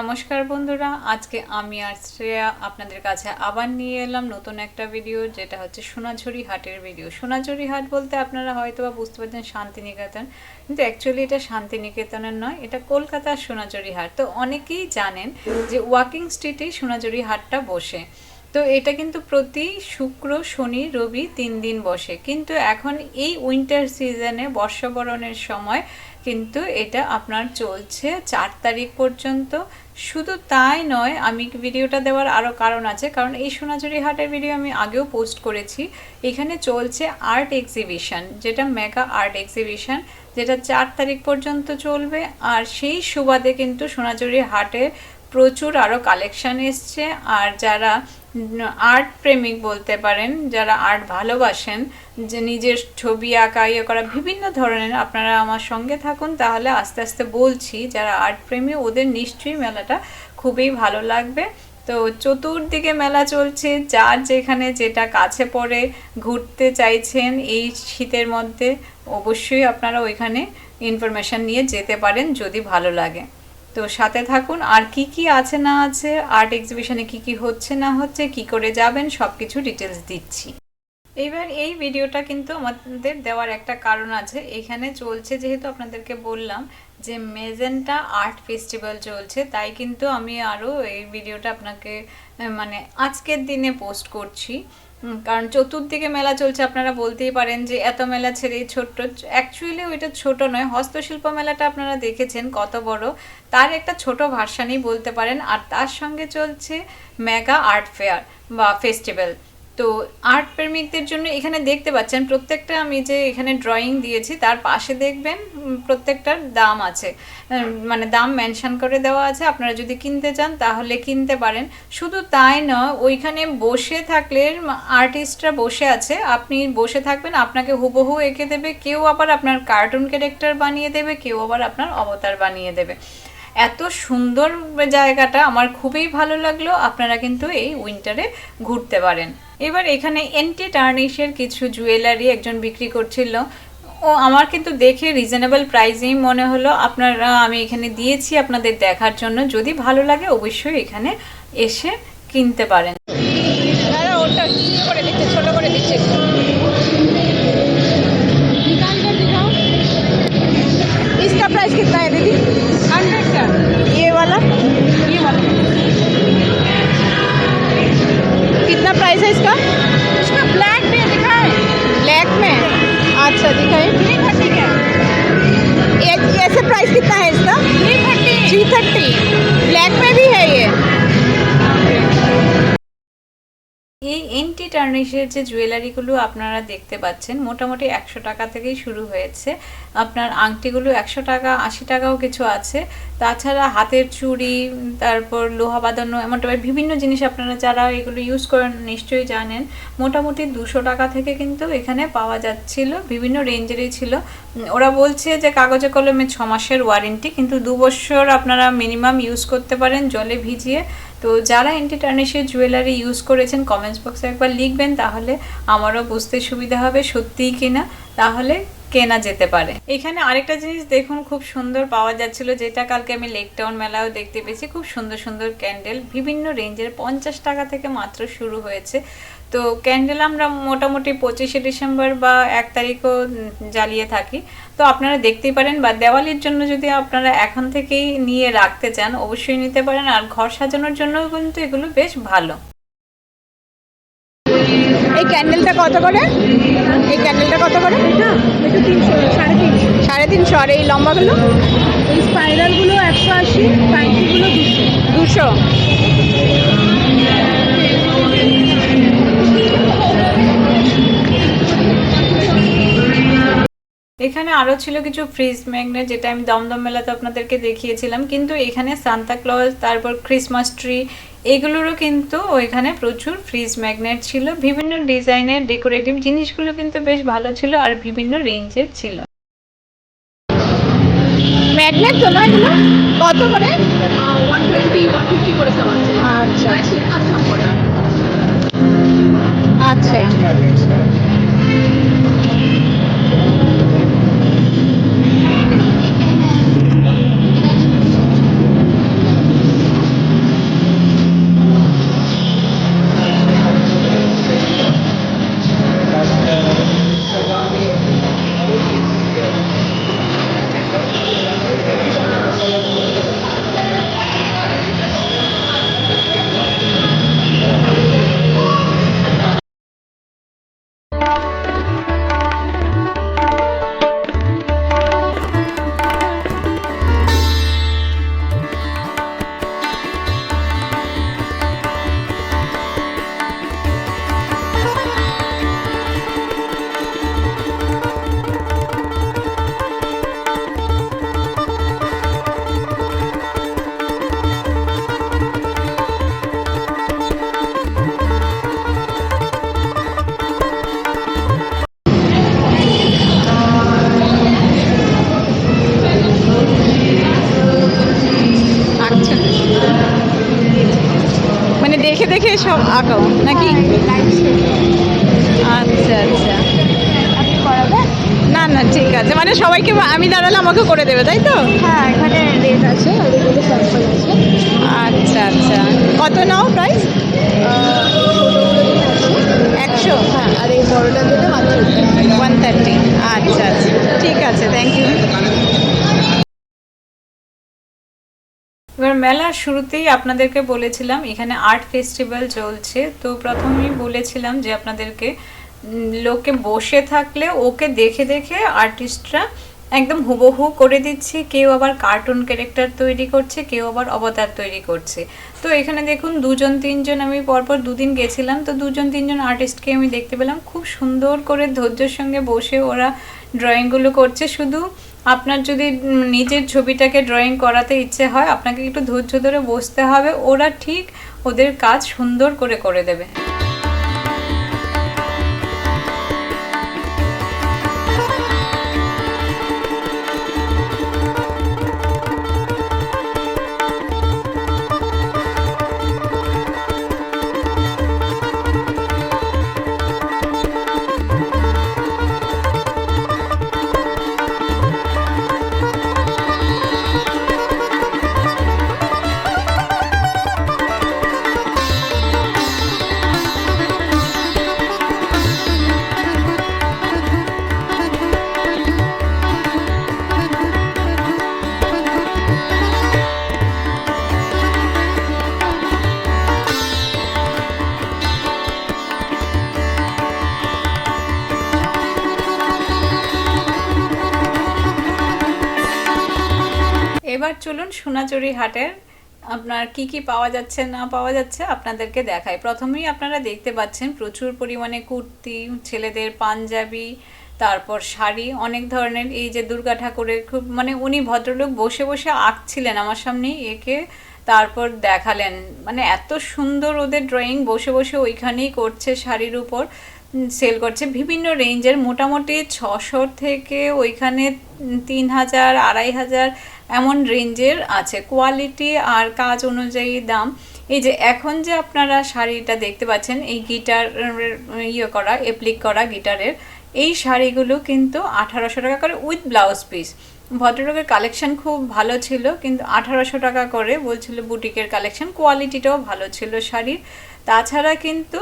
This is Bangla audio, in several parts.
নমস্কার বন্ধুরা, আজকে আমি আর শ্রেয়া আপনাদের কাছে আবার নিয়ে এলাম নতুন একটা ভিডিও, যেটা হচ্ছে সোনাঝুরি হাটের ভিডিও। সোনাঝুরি হাট বলতে আপনারা হয়তো বা বুঝতে পারছেন শান্তিনিকেতন, কিন্তু অ্যাকচুয়ালি এটা শান্তিনিকেতনের নয়, এটা কলকাতার সোনাঝুরি হাট। তো অনেকেই জানেন যে ওয়াকিং স্ট্রিটেই সোনাঝুরি হাটটা বসে। তো এটা কিন্তু প্রতি শুক্র, শনি, রবি 3 দিন বসে। কিন্তু এখন এই উইন্টার সিজনে, বর্ষবরণের সময় কিন্তু এটা আপনার চলছে 4 তারিখ পর্যন্ত। শুধু তাই নয়, আমি ভিডিওটা দেওয়ার আরও কারণ আছে, কারণ এই সোনাঝুরি হাটের ভিডিও আমি আগেও পোস্ট করেছি। এখানে চলছে আর্ট এক্সিবিশন, যেটা মেগা আর্ট এক্সিবিশন, যেটা 4 তারিখ পর্যন্ত চলবে। আর সেই সুবাদে কিন্তু সোনাঝুরি হাটে প্রচুর আরও কালেকশান এসছে। আর যারা আর্ট প্রেমিক বলতে পারেন, যারা আর্ট ভালোবাসেন, যে নিজের ছবি আঁকা ইয়ে করা বিভিন্ন ধরনের, আপনারা আমার সঙ্গে থাকুন, তাহলে আস্তে আস্তে বলছি যারা আর্ট প্রেমী ওদের নিশ্চয়ই মেলাটা খুবই ভালো লাগবে। তো চতুর্দিকে মেলা চলছে, যার যেখানে যেটা কাছে পড়ে ঘুরতে চাইছেন এই শীতের মধ্যে, অবশ্যই আপনারা ওইখানে ইনফরমেশান নিয়ে যেতে পারেন যদি ভালো লাগে। তো সাথে থাকুন, আর কি কি আছে না আছে, আর্ট এক্সিবিশনে কি কি হচ্ছে না হচ্ছে, কি করে যাবেন, সব কিছু ডিটেলস দিচ্ছি। এবার এই ভিডিওটা কিন্তু আমাদের দেওয়ার একটা কারণ আছে। এখানে চলছে, যেহেতু আপনাদেরকে বললাম যে মেজেন্টা আর্ট ফেস্টিভ্যাল চলছে, তাই কিন্তু আমি আরও এই ভিডিওটা আপনাকে মানে আজকের দিনে পোস্ট করছি। কারণ চতুর্দিকে মেলা চলছে, আপনারা বলতেই পারেন যে এত মেলা ছেড়েই ছোট্ট। অ্যাকচুয়ালি ওইটা ছোট নয়, হস্তশিল্প মেলাটা আপনারা দেখেছেন কত বড়, তার একটা ছোট ভার্সানই বলতে পারেন। আর তার সঙ্গে চলছে মেগা আর্ট ফেয়ার বা ফেস্টিভ্যাল। তো আর্ট প্রেমিকদের জন্য এখানে দেখতে পাচ্ছেন প্রত্যেকটা, আমি যে এখানে ড্রয়িং দিয়েছি তার পাশে দেখবেন প্রত্যেকটার দাম আছে, মানে দাম মেনশন করে দেওয়া আছে। আপনারা যদি কিনতে চান তাহলে কিনতে পারেন। শুধু তাই নয়, ওইখানে বসে থাকলে আর্টিস্টরা বসে আছে, আপনি বসে থাকবেন, আপনাকে হুবহু এঁকে দেবে, কেউ আবার আপনার কার্টুন ক্যারেক্টার বানিয়ে দেবে, কেউ আবার আপনার অবতার বানিয়ে দেবে। এত সুন্দর জায়গাটা আমার খুবই ভালো লাগলো। আপনারা কিন্তু এই উইন্টারে ঘুরতে পারেন। এবার এখানে এন্টি টার্নিশের কিছু জুয়েলারি একজন বিক্রি করছিল, ও আমার কিন্তু দেখে রিজনেবল প্রাইসেই মনে হলো। আপনারা, আমি এখানে দিয়েছি আপনাদের দেখার জন্য, যদি ভালো লাগে অবশ্যই এখানে এসে কিনতে পারেন। ওটা করে দিচ্ছে, ছোট করে দিচ্ছে। इसका प्राइस कितना है दीदी? 100 का। ये वाला कितना प्राइस है इसका? इसका ब्लैक में दिखाए। ब्लैक में? अच्छा दिखाए। 330 का। ऐसे प्राइस कितना है इसका? 330। ब्लैक में भी है ये। এই এন্টি টার্নিশের যে জুয়েলারিগুলো আপনারা দেখতে পাচ্ছেন, মোটামুটি 100 টাকা থেকেই শুরু হয়েছে। আপনার আংটিগুলো 100 টাকা, 80 টাকাও কিছু আছে। তাছাড়া হাতের চুড়ি, তারপর লোহা বাঁধানো, এমন টাইপের বিভিন্ন জিনিস আপনারা যারা এগুলো ইউজ করেন নিশ্চয়ই জানেন। মোটামুটি 200 টাকা থেকে কিন্তু এখানে পাওয়া যাচ্ছিল, বিভিন্ন রেঞ্জেরই ছিল। ওরা বলছে যে কাগজে কলমে 6 মাসের ওয়ারেন্টি, কিন্তু 2 বছর আপনারা মিনিমাম ইউজ করতে পারেন জলে ভিজিয়ে। তো যারা এন্টি টার্নিশের জুয়েলারি ইউজ করেছেন কমেন্টস বক্সে একবার লিখবেন, তাহলে আমারও বুঝতে সুবিধা হবে সত্যিই কিনা, তাহলে কেনা যেতে পারে। এখানে আরেকটা জিনিস দেখুন, খুব সুন্দর পাওয়া যাচ্ছিল, যেটা কালকে আমি লেক টাউন মেলাও দেখতে পেয়েছি। খুব সুন্দর সুন্দর ক্যান্ডেল বিভিন্ন রেঞ্জের, 50 টাকা থেকে মাত্র শুরু হয়েছে। তো ক্যান্ডেল আমরা মোটামুটি 25শে ডিসেম্বর বা 1 তারিখও জ্বালিয়ে থাকি। তো আপনারা দেখতেই পারেন, বা দেওয়ালির জন্য যদি আপনারা এখন থেকেই নিয়ে রাখতে চান অবশ্যই নিতে পারেন। আর ঘর সাজানোর জন্য কিন্তু এগুলো বেশ ভালো। এই ক্যান্ডেলটা কত করে? এই ক্যান্ডেলটা কত করে? এটা 300, 350, 350। আর এই লম্বাগুলো, এই স্পাইরালগুলো 180, পাইনগুলো 200। এখানে আরও ছিল কিছু ফ্রিজ ম্যাগনেট, যেটা আমি দমদম মেলাতে আপনাদেরকে দেখিয়েছিলাম। কিন্তু এখানে সান্তা ক্লজ, তারপর ক্রিসমাস ট্রি, এগুলোরও কিন্তু ওইখানে প্রচুর ফ্রিজ ম্যাগনেট ছিল। বিভিন্ন ডিজাইনের ডেকোরেটিভ জিনিসগুলো কিন্তু বেশ ভালো ছিল, আর বিভিন্ন রেঞ্জের ছিল। ম্যাগনেট তো না, এগুলো কত করে? 120, 150 করে সব আছে। আচ্ছা আচ্ছা। সব আঁকাও নাকি? আচ্ছা আচ্ছা, আপনি করাবেন? না না ঠিক আছে, মানে সবাইকে আমি দাঁড়ালে আমাকে করে দেবে তাই তো? হ্যাঁ, এখানে রেট আছে আর এগুলো স্যাম্পল আছে। আচ্ছা আচ্ছা, কত নাও প্রাইস? ছোটোগুলো যেটা আছে 100? হ্যাঁ, আর এই বড়টা যেটা মাত্র 130। আচ্ছা আচ্ছা ঠিক আছে, থ্যাংক ইউ। এবার মেলার শুরুতেই আপনাদেরকে বলেছিলাম এখানে আর্ট ফেস্টিভ্যাল চলছে, তো প্রথমেই বলেছিলাম যে আপনাদেরকে লোকে বসে থাকলে ওকে দেখে দেখে আর্টিস্টরা একদম হুবহু করে দিচ্ছে, কেউ আবার কার্টুন ক্যারেক্টার তৈরি করছে, কেউ আবার অবতার তৈরি করছে। তো এখানে দেখুন দুজন তিনজন, আমি পরপর দুদিন গেছিলাম, তো দুজন তিনজন আর্টিস্টকে আমি দেখতে পেলাম খুব সুন্দর করে ধৈর্যের সঙ্গে বসে ওরা ড্রয়িংগুলো করছে। শুধু আপনার যদি নিজের ছবিটাকে ড্রয়িং করাতে ইচ্ছে হয়, আপনাকে একটু ধৈর্য ধরে বসতে হবে, ওরা ঠিক ওদের কাজ সুন্দর করে করে দেবে। এবার চলুন সোনাঝুরি হাটের আপনার কি কি পাওয়া যাচ্ছে না পাওয়া যাচ্ছে আপনাদেরকে দেখাই। প্রথমেই আপনারা দেখতে পাচ্ছেন প্রচুর পরিমাণে কুর্তি, ছেলেদের পাঞ্জাবি, তারপর শাড়ি, অনেক ধরনের। এই যে দুর্গা ঠাকুরের খুব মানে উনি ভদ্রলোক বসে বসে আঁকছিলেন আমার সামনেই, একে তারপর দেখালেন, মানে এত সুন্দর ওদের ড্রয়িং, বসে বসে ওইখানেই করছে, শাড়ির উপর সেল করছে বিভিন্ন রেঞ্জের, মোটামুটি 600 থেকে ওইখানে 3000 2500 এমন রেঞ্জের আছে, কোয়ালিটি আর কাজ অনুযায়ী দাম। এই যে এখন যে আপনারা শাড়িটা দেখতে পাচ্ছেন, এই গিটার করা অ্যাপ্লিক করা গিটারের এই শাড়িগুলো কিন্তু 1800 টাকা করে উইথ ব্লাউজ পিস। ভদ্রলোকের কালেকশন খুব ভালো ছিল, কিন্তু 1800 টাকা করে বলছিল, বুটিকের কালেকশন, কোয়ালিটিটাও ভালো ছিল শাড়ির। তাছাড়া কিন্তু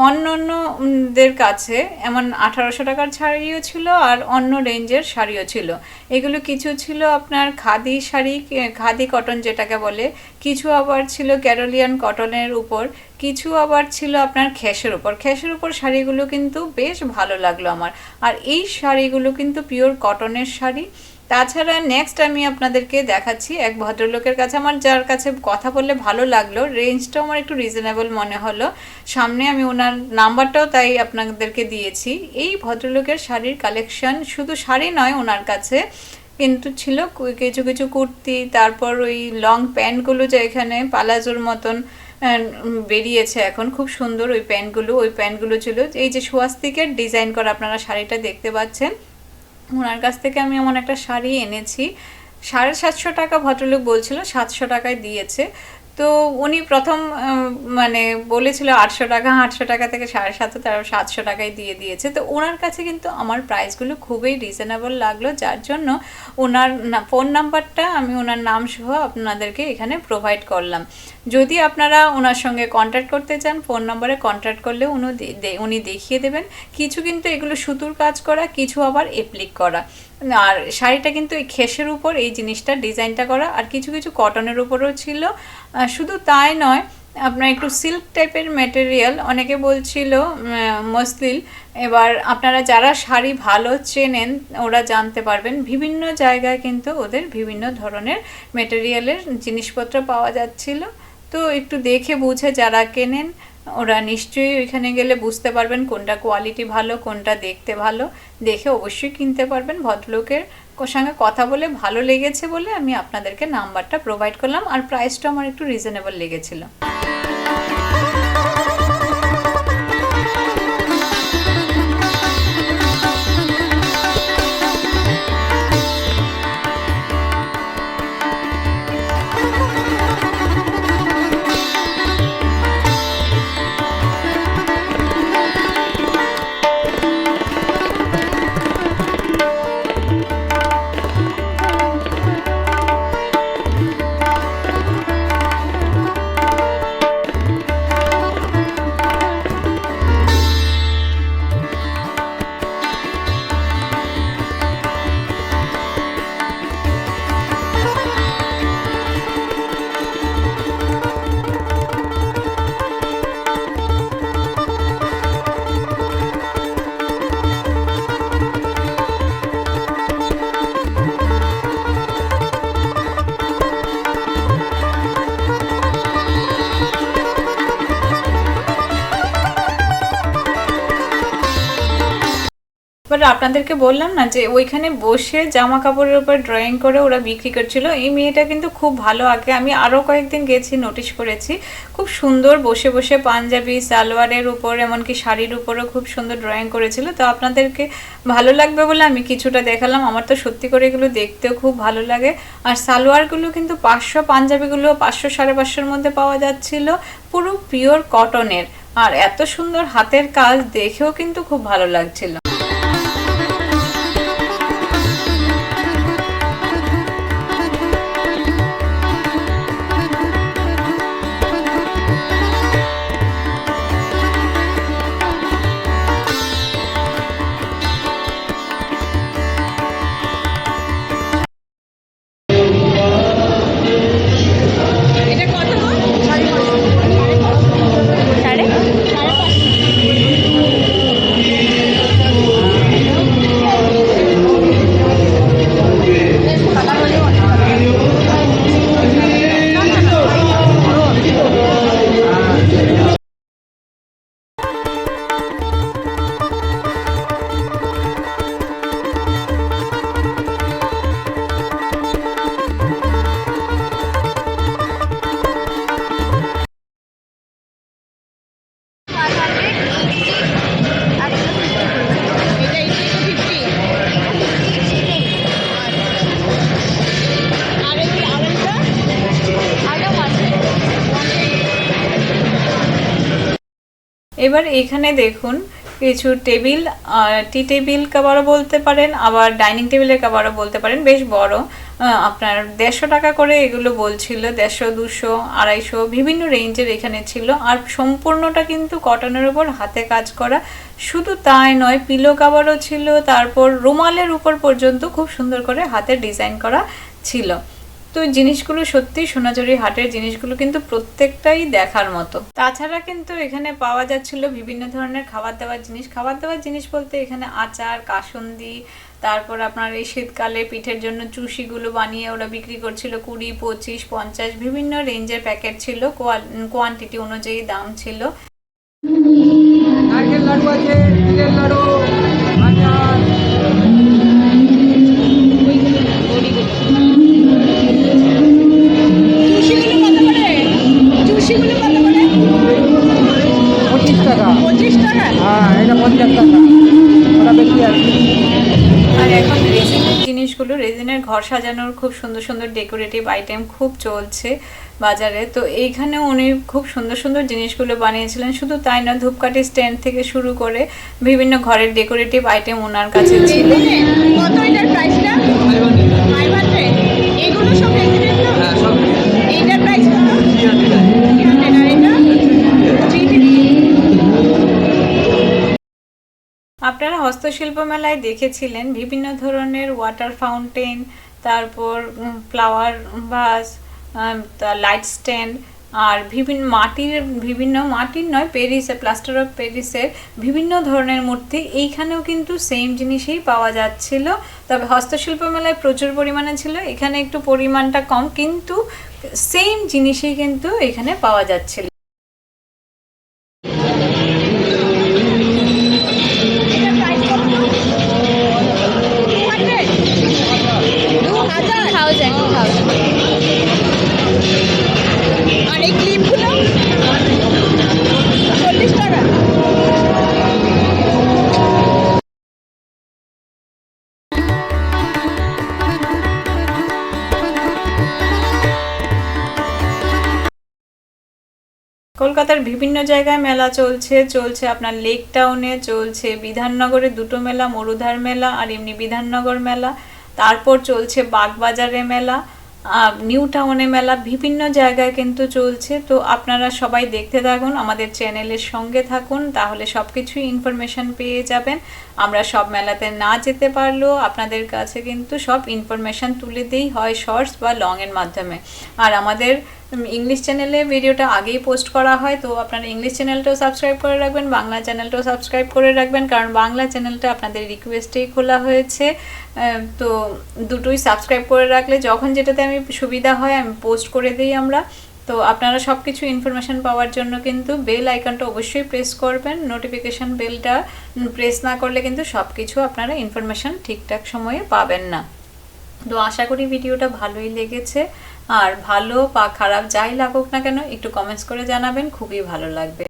অন্য অন্যদের কাছে এমন 1800 টাকার শাড়িও ছিল আর অন্য রেঞ্জের শাড়িও ছিল। এগুলো কিছু ছিল আপনার খাদি শাড়ি, খাদি কটন যেটাকে বলে, কিছু আবার ছিল ক্যারোলিয়ান কটনের উপর, কিছু আবার ছিল আপনার খেসের উপর। খেসের উপর শাড়িগুলো কিন্তু বেশ ভালো লাগলো আমার, আর এই শাড়িগুলো কিন্তু পিওর কটনের শাড়ি। তাছাড়া নেক্সট আমি আপনাদেরকে দেখাচ্ছি এক ভদ্রলোকের কাছে, আমার যার কাছে কথা বললে ভালো লাগলো, রেঞ্জটাও আমার একটু রিজনেবল মনে হলো, সামনে আমি ওনার নাম্বারটাও তাই আপনাদেরকে দিয়েছি। এই ভদ্রলোকের শাড়ির কালেকশন, শুধু শাড়ি নয় ওনার কাছে কিন্তু ছিল কিছু কিছু কুর্তি, তারপর ওই লং প্যান্টগুলো যে এখানে পালাজোর মতন বেরিয়েছে এখন, খুব সুন্দর ওই প্যান্টগুলো ছিল। এই যে সোয়াস্তিকের ডিজাইন করা আপনারা শাড়িটা দেখতে পাচ্ছেন, ওনার কাছ থেকে আমি এমন একটা শাড়ি এনেছি, 750 টাকা ভদ্রলোক বলছিল, 700 টাকায় দিয়েছে। তো উনি প্রথম মানে বলেছিল 800 টাকা, 800 টাকা থেকে 750, তার 700 টাকায় দিয়ে দিয়েছে। তো ওনার কাছে কিন্তু আমার প্রাইসগুলো খুবই রিজনেবল লাগলো, যার জন্য ওনার ফোন নাম্বারটা আমি ওনার নাম সহ আপনাদেরকে এখানে প্রোভাইড করলাম। যদি আপনারা ওনার সঙ্গে কন্ট্যাক্ট করতে চান, ফোন নম্বরে কন্ট্যাক্ট করলে উনি দেখিয়ে দেবেন। কিছু কিন্তু এগুলো সুতোর কাজ করা, কিছু আবার অ্যাপ্লিক করা, আর শাড়িটা কিন্তু এই খেসের উপর এই জিনিসটা ডিজাইনটা করা, আর কিছু কিছু কটনের উপরও ছিল। শুধু তাই নয়, আপনার একটু সিল্ক টাইপের ম্যাটেরিয়াল, অনেকে বলছিল মসলিন। এবার আপনারা যারা শাড়ি ভালো চেনেন ওরা জানতে পারবেন, বিভিন্ন জায়গায় কিন্তু ওদের বিভিন্ন ধরনের ম্যাটেরিয়ালের জিনিসপত্র পাওয়া যাচ্ছিল। তো একটু দেখে বুঝে যারা কেনেন ওরা নিশ্চয়ই ওইখানে গেলে বুঝতে পারবেন কোনটা কোয়ালিটি ভালো, কোনটা দেখতে ভালো, দেখে অবশ্যই কিনতে পারবেন। ভদ্রলোকের সঙ্গে কথা বলে ভালো লেগেছে বলে আমি আপনাদেরকে নাম্বারটা প্রোভাইড করলাম, আর প্রাইসটা আমার একটু রিজনেবল লেগেছিল। বাট আপনাদেরকে বললাম না যে ওইখানে বসে জামা কাপড়ের উপর ড্রয়িং করে ওরা বিক্রি করছিল। এই মেয়েটা কিন্তু খুব ভালো আঁকে, আমি আরও কয়েকদিন গেছি নোটিশ করেছি, খুব সুন্দর বসে বসে পাঞ্জাবি সালোয়ারের উপর এমনকি শাড়ির উপরও খুব সুন্দর ড্রয়িং করেছিল। তো আপনাদেরকে ভালো লাগবে বলে আমি কিছুটা দেখালাম। আমার তো সত্যি করে এগুলো দেখতেও খুব ভালো লাগে। আর সালোয়ারগুলো কিন্তু 500, পাঞ্জাবিগুলো 500 550-এর মধ্যে পাওয়া যাচ্ছিল, পুরো পিওর কটনের। আর এত সুন্দর হাতের কাজ দেখেও কিন্তু খুব ভালো লাগছিল। এবার এখানে দেখুন কিছু টেবিল, টি টেবিল কাভারও বলতে পারেন, আবার ডাইনিং টেবিলের কাভারও বলতে পারেন, বেশ বড়। আপনার 150 টাকা করে এগুলো বলছিল, 150, 200, 250 বিভিন্ন রেঞ্জের এখানে ছিল। আর সম্পূর্ণটা কিন্তু কটনের উপর হাতে কাজ করা। শুধু তাই নয়, পিলো কাভারও ছিল, তারপর রুমালের উপর পর্যন্ত খুব সুন্দর করে হাতে ডিজাইন করা ছিল। তো জিনিসগুলো সত্যি সোনাঝুরি হাটের জিনিসগুলো কিন্তু প্রত্যেকটাই দেখার মতো। তাছাড়া কিন্তু এখানে পাওয়া যাচ্ছিল বিভিন্ন ধরনের খাবার দাবার জিনিস। খাবার দাবার জিনিস বলতে এখানে আচার, কাসুন্দি, তারপর আপনার এই শীতকালে পিঠের জন্য চুষিগুলো বানিয়ে ওরা বিক্রি করছিল 20, 25, 50 বিভিন্ন রেঞ্জের প্যাকেট ছিল, কোয়ান্টিটি অনুযায়ী দাম ছিল। নারকেল লাড়ু আছে, তিলের লাড়ু, আচার, চুষিগুলো কত করে? 25 টাকা। 25 টাকা? হ্যাঁ, এটা 50 টাকা, ওটা বেশি আছে। আর এখন রেজিনের জিনিসগুলো, রেজিনের ঘর সাজানোর খুব সুন্দর সুন্দর ডেকোরেটিভ আইটেম খুব চলছে বাজারে। তো এইখানে উনি খুব সুন্দর সুন্দর জিনিসগুলো বানিয়েছিলেন। শুধু তাই না, ধূপকাঠি স্ট্যান্ড থেকে শুরু করে বিভিন্ন ঘরের ডেকোরেটিভ আইটেম ওনার কাছে ছিল। কত এটার প্রাইসটা? 500। এগুলো সব রেজিনের তো? হ্যাঁ, সব। এইটার প্রাইস কত? 300 আর এটা 350। আপনারা হস্তশিল্প মেলায় দেখেছিলেন বিভিন্ন ধরনের ওয়াটার ফাউন্টেন, তারপর ফ্লাওয়ার ভাস, লাইট স্ট্যান্ড, আর বিভিন্ন মাটির নয়, প্যারিসে প্লাস্টার অফ প্যারিসের বিভিন্ন ধরনের মূর্তি এইখানেও কিন্তু সেম জিনিসই পাওয়া যাচ্ছিল। তবে হস্তশিল্প মেলায় প্রচুর পরিমাণে ছিল, এখানে একটু পরিমাণটা কম, কিন্তু সেম জিনিসই কিন্তু এখানে পাওয়া যাচ্ছিল। আর এই ক্লিপগুলো 40 টাকা। কলকাতার বিভিন্ন জায়গায় মেলা চলছে আপনার লেক টাউনে চলছে, বিধাননগরে দুটো মেলা, মরুধার মেলা আর এমনি বিধাননগর মেলা, তারপর চলছে বাগবাজারে মেলা, নিউ টাউনে মেলা, বিভিন্ন জায়গায় কিন্তু চলছে। তো আপনারা সবাই দেখতে থাকুন, আমাদের চ্যানেলের সঙ্গে থাকুন, তাহলে সব কিছুই ইনফরমেশান পেয়ে যাবেন। আমরা সব মেলাতে না যেতে পারলেও আপনাদের কাছে কিন্তু সব ইনফরমেশান তুলে দিই, হয় শর্টস বা লংয়ের মাধ্যমে। আর আমাদের ইংলিশ চ্যানেলে ভিডিওটা আগেই পোস্ট করা হয়, তো আপনারা ইংলিশ চ্যানেলটাও সাবস্ক্রাইব করে রাখবেন, বাংলা চ্যানেলটাও সাবস্ক্রাইব করে রাখবেন, কারণ বাংলা চ্যানেলটা আপনাদের রিকোয়েস্টেই খোলা হয়েছে। তো দুটোই সাবস্ক্রাইব করে রাখলে যখন যেটাতে আমি সুবিধা হয় আমি পোস্ট করে দিই আমরা। তো আপনারা সব কিছু ইনফরমেশন পাওয়ার জন্য কিন্তু বেল আইকনটা অবশ্যই প্রেস করবেন। নোটিফিকেশন বেলটা প্রেস না করলে কিন্তু সব কিছু আপনারা ইনফরমেশন ঠিকঠাক সময়ে পাবেন না। তো আশা করি ভিডিওটা ভালোই লেগেছে, আর ভালো বা খারাপ যাই লাগুক না কেন একটু কমেন্টস করে জানাবেন, খুবই ভালো লাগবে।